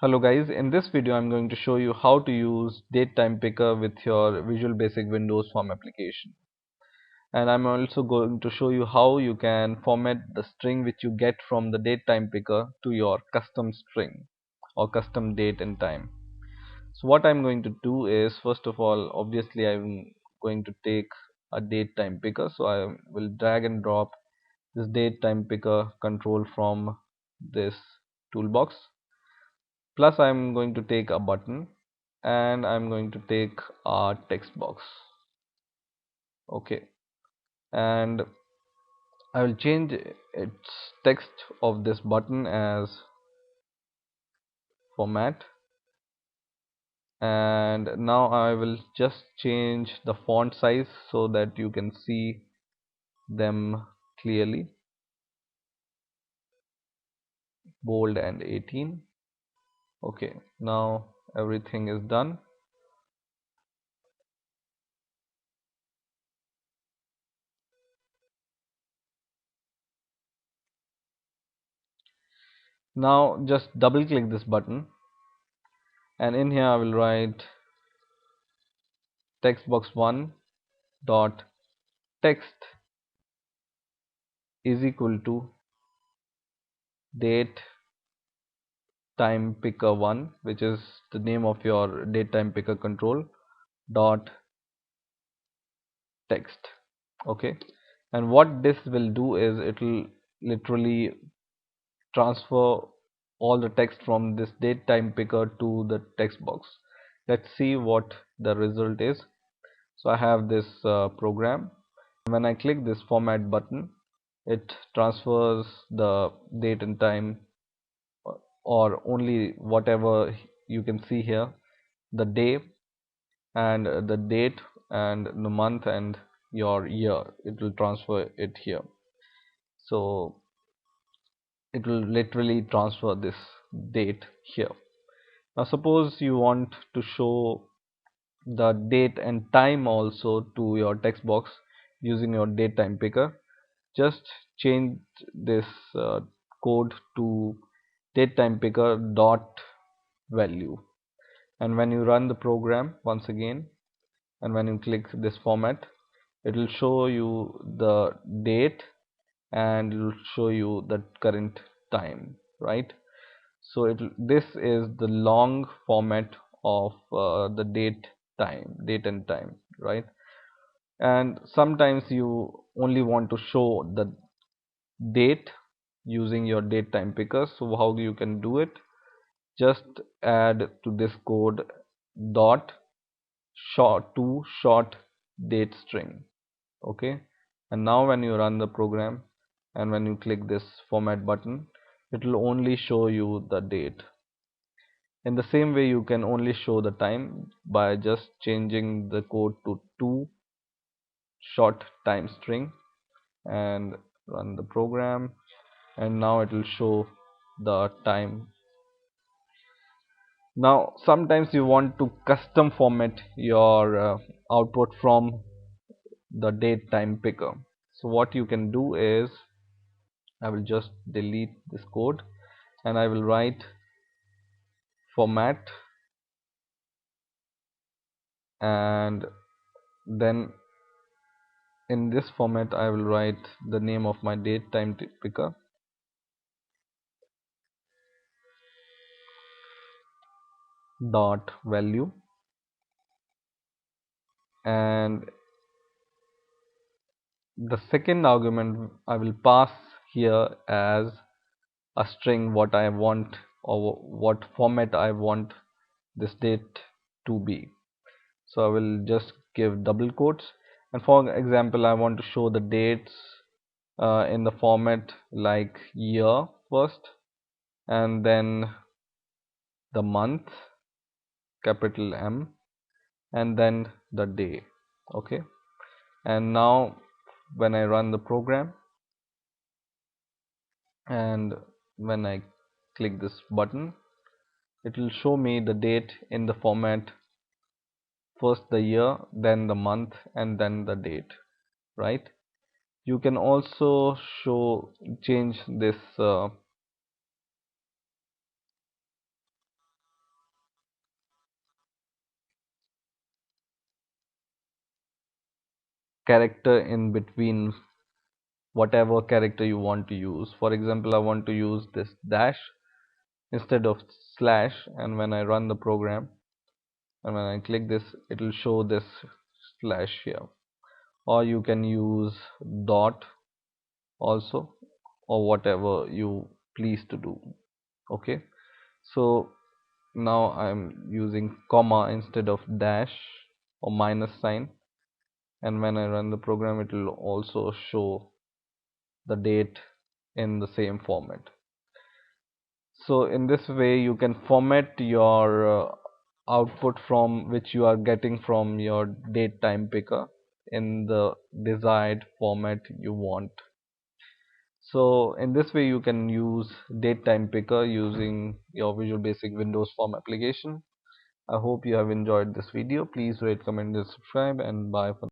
Hello guys, in this video I'm going to show you how to use DateTimePicker with your Visual Basic Windows Form application. And I'm also going to show you how you can format the string which you get from the DateTimePicker to your custom string or custom date and time. So what I'm going to do is, first of all, obviously I'm going to take a DateTimePicker. So I will drag and drop this DateTimePicker control from this toolbox. Plus I'm going to take a button and I'm going to take a text box. Okay, and I will change its text of this button as format, and now I will just change the font size so that you can see them clearly. Bold and 18. Okay, now everything is done. Now just double click this button, and in here I will write text box 1 dot text is equal to date time picker 1, which is the name of your date time picker control, dot text. Okay, and what this will do is it will literally transfer all the text from this date time picker to the text box. Let's see what the result is. So I have this program, and when I click this format button, it transfers the date and time, or only whatever you can see here, the day and the date and the month and your year. It will transfer it here. So it will literally transfer this date here. Now suppose you want to show the date and time also to your text box using your date time picker. Just change this code to date time picker dot value, and when you run the program once again, and when you click this format, it will show you the date and it will show you the current time, right? So this is the long format of the date and time, right? And sometimes you only want to show the date using your date time picker. So how you can do it? Just add to this code dot short date string. Okay, and now when you run the program and when you click this format button, it will only show you the date. In the same way, you can only show the time by just changing the code to to short time string and run the program, and now it will show the time. Now sometimes you want to custom format your output from the date time picker. So what you can do is, I will just delete this code and I will write format, and then in this format I will write the name of my date time picker dot value, and the second argument I will pass here as a string what I want, or what format I want this date to be. So I will just give double quotes, and for example I want to show the dates in the format like year first, and then the month, capital M, and then the day. Okay, and now when I run the program and when I click this button, it will show me the date in the format first the year, then the month, and then the date, right? You can also change this character in between whatever character you want to use. For example, I want to use this dash instead of slash, and when I run the program and when I click this, it will show this slash here. Or you can use dot also, or whatever you please to do. Okay, so now I'm using comma instead of dash or minus sign, and when I run the program it will also show the date in the same format. So in this way you can format your output from which you are getting from your date time picker in the desired format you want. So in this way you can use DateTimePicker using your Visual Basic Windows Form application. I hope you have enjoyed this video. Please rate, comment, and subscribe, and bye for now.